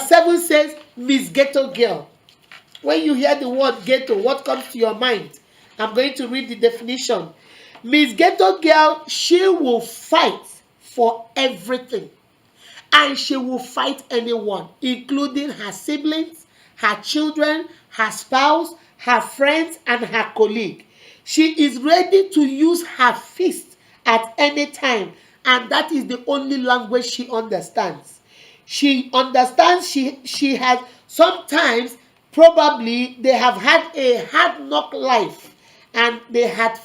7 says Miss Ghetto Girl. When you hear the word ghetto, what comes to your mind? I'm going to read the definition. Miss Ghetto Girl, she will fight for everything. And she will fight anyone, including her siblings, her children, her spouse, her friends, and her colleague. She is ready to use her fist at any time, and that is the only language she understands. She understands she has sometimes probably they have had a hard knock life, and they have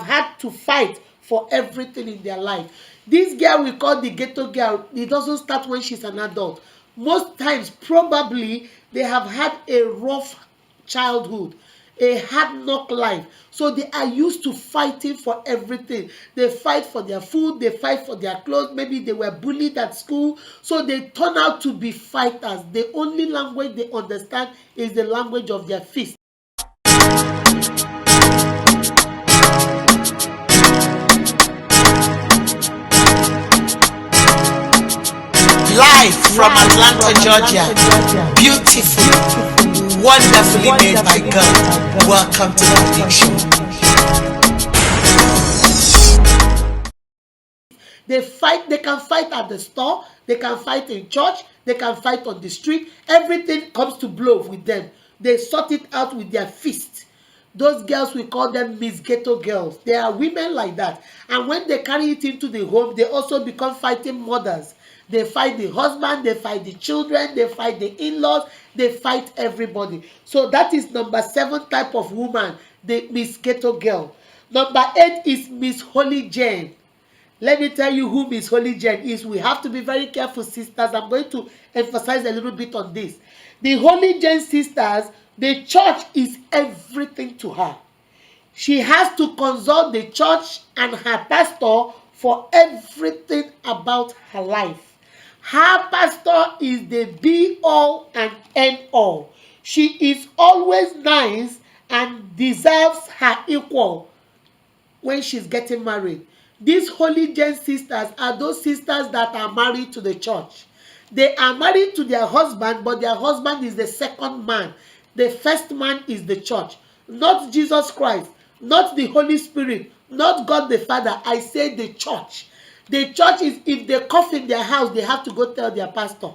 had to fight for everything in their life. This girl we call the ghetto girl, it doesn't start when she's an adult. Most times probably they have had a rough childhood, a hard knock life, so they are used to fighting for everything. They fight for their food, they fight for their clothes, maybe they were bullied at school, so they turn out to be fighters. The only language they understand is the language of their fist. Live from Atlanta, Georgia. Beautiful, wonderfully made by God. Welcome to the Big Show. They fight, they can fight at the store, they can fight in church, they can fight on the street. Everything comes to blow with them. They sort it out with their fist. Those girls, we call them Miss Ghetto Girls. They are women like that. And when they carry it into the home, they also become fighting mothers. They fight the husband, they fight the children, they fight the in-laws, they fight everybody. So that is number 7 type of woman, the Miss Ghetto Girl. Number 8 is Miss Holy Jane. Let me tell you who Miss Holy Jane is. We have to be very careful, sisters. I'm going to emphasize a little bit on this. The Holy Jane sisters, the church is everything to her. She has to consult the church and her pastor for everything about her life. Her pastor is the be-all and end-all. She is always nice and deserves her equal when she's getting married. These Holy Jane sisters are those sisters that are married to the church. They are married to their husband, but their husband is the second man. The first man is the church. Not Jesus Christ, not the Holy Spirit, not God the Father. I say the church. The church is, if they cough in their house, they have to go tell their pastor.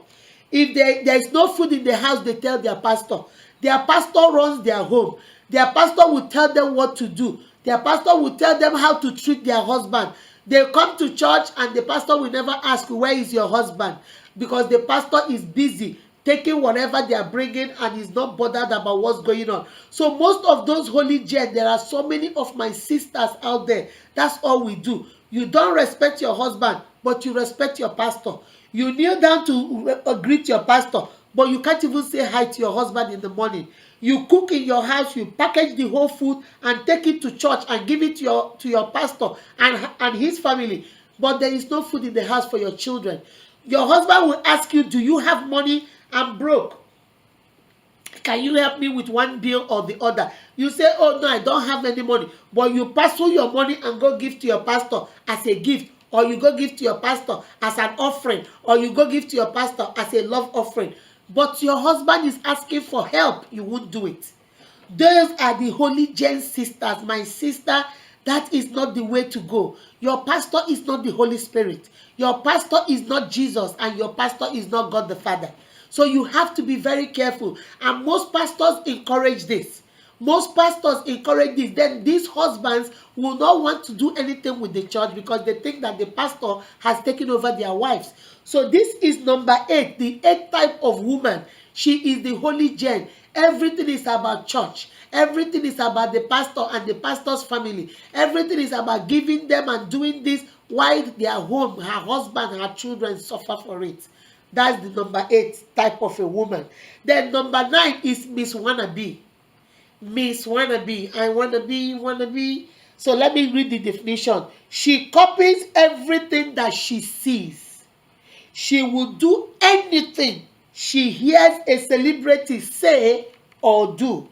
If there is no food in the house, they tell their pastor. Their pastor runs their home. Their pastor will tell them what to do. Their pastor will tell them how to treat their husband. They come to church and the pastor will never ask, where is your husband? Because the pastor is busy taking whatever they are bringing and is not bothered about what's going on. So most of those Holy Jane, there are so many of my sisters out there. That's all we do. You don't respect your husband, but you respect your pastor. You kneel down to greet your pastor, but you can't even say hi to your husband in the morning. You cook in your house, you package the whole food and take it to church and give it to your pastor and his family. But there is no food in the house for your children. Your husband will ask you, do you have money? I'm broke. Can you help me with one bill or the other? You say, oh no, I don't have any money. But you parcel your money and go give to your pastor as a gift. Or you go give to your pastor as an offering. Or you go give to your pastor as a love offering. But your husband is asking for help. You won't do it. Those are the Holy Jane sisters. My sister, that is not the way to go. Your pastor is not the Holy Spirit. Your pastor is not Jesus. And your pastor is not God the Father. So you have to be very careful. And most pastors encourage this. Most pastors encourage this. Then these husbands will not want to do anything with the church because they think that the pastor has taken over their wives. So this is number 8, the 8th type of woman. She is the Holy Jane. Everything is about church. Everything is about the pastor and the pastor's family. Everything is about giving them and doing this while they are home. Her husband, her children suffer for it. That's the number 8 type of a woman. Then number 9 is Miss Wannabe. Miss Wannabe. I wannabe. So let me read the definition. She copies everything that she sees. She will do anything she hears a celebrity say or do.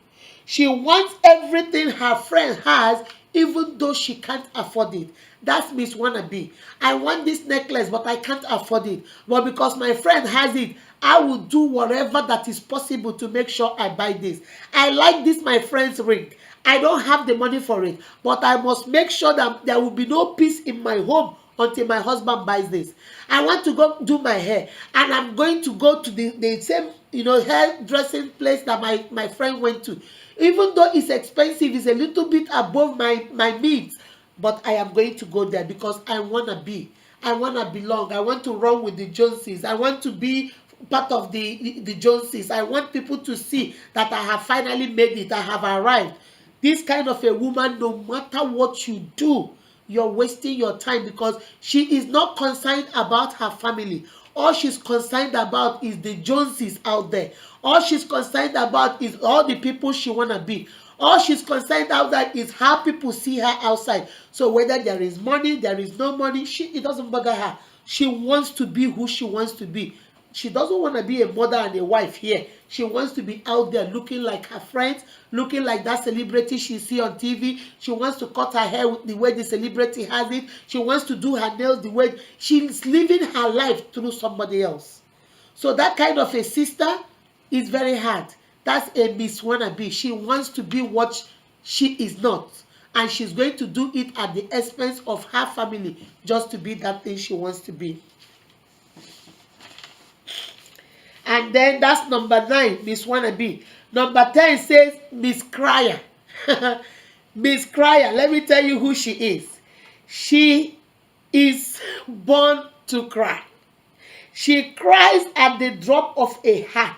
She wants everything her friend has, even though she can't afford it. That's Miss Wannabe. I want this necklace, but I can't afford it. But because my friend has it, I will do whatever that is possible to make sure I buy this. I like this, my friend's ring. I don't have the money for it, but I must make sure that there will be no peace in my home until my husband buys this. I want to go do my hair, and I'm going to go to the same hairdressing place that my friend went to. Even though it's expensive, it's a little bit above my means, but I am going to go there because I want to belong. I want to run with the Joneses. I want to be part of the Joneses. I want people to see that I have finally made it. I have arrived. This kind of a woman, no matter what you do, you're wasting your time, because she is not concerned about her family. All she's concerned about is the Joneses out there. All she's concerned about is all the people she want to be. All she's concerned about that is how people see her outside. So whether there is money, there is no money, it doesn't bother her. She wants to be who she wants to be. She doesn't want to be a mother and a wife here. She wants to be out there looking like her friends, looking like that celebrity she see on TV. She wants to cut her hair the way the celebrity has it. She wants to do her nails the way she's living her life through somebody else. So that kind of a sister is very hard. That's a Miss Wannabe. She wants to be what she is not. And she's going to do it at the expense of her family just to be that thing she wants to be. And then that's number 9, Miss Wannabe. Number 10 says Miss Crier. Miss Crier, let me tell you who she is. She is born to cry. She cries at the drop of a hat.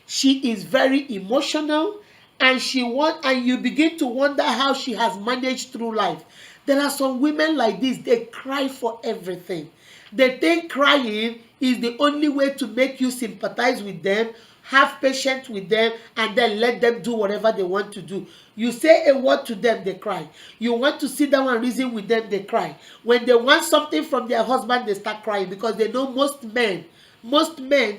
She is very emotional, and you begin to wonder how she has managed through life. There are some women like this, they cry for everything. They think crying is the only way to make you sympathize with them, have patience with them, and then let them do whatever they want to do. You say a word to them, they cry. You want to sit down and reason with them, they cry. When they want something from their husband, they start crying, because they know most men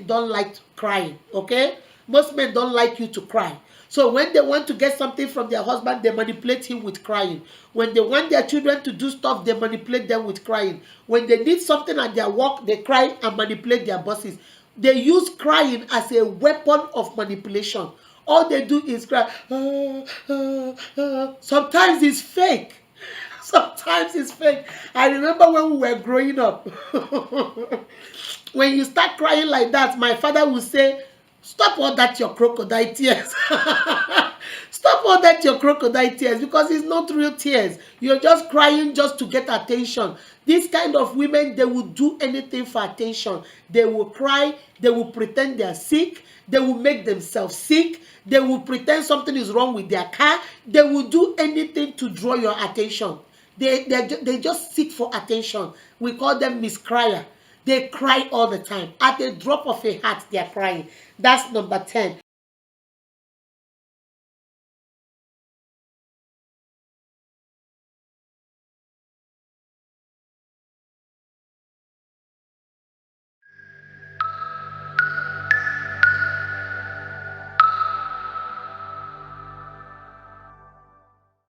don't like crying, okay? Most men don't like you to cry. So when they want to get something from their husband, they manipulate him with crying. When they want their children to do stuff, they manipulate them with crying. When they need something at their work, they cry and manipulate their bosses. They use crying as a weapon of manipulation. All they do is cry. Sometimes it's fake. Sometimes it's fake. I remember when we were growing up. When you start crying like that, my father would say, "Stop all that your crocodile tears." Stop all that your crocodile tears, because it's not real tears. You're just crying just to get attention. These kind of women, they will do anything for attention. They will cry. They will pretend they are sick. They will make themselves sick. They will pretend something is wrong with their car. They will do anything to draw your attention. They just seek for attention. We call them Miss Crier. They cry all the time. At the drop of a hat, they are crying. That's number 10.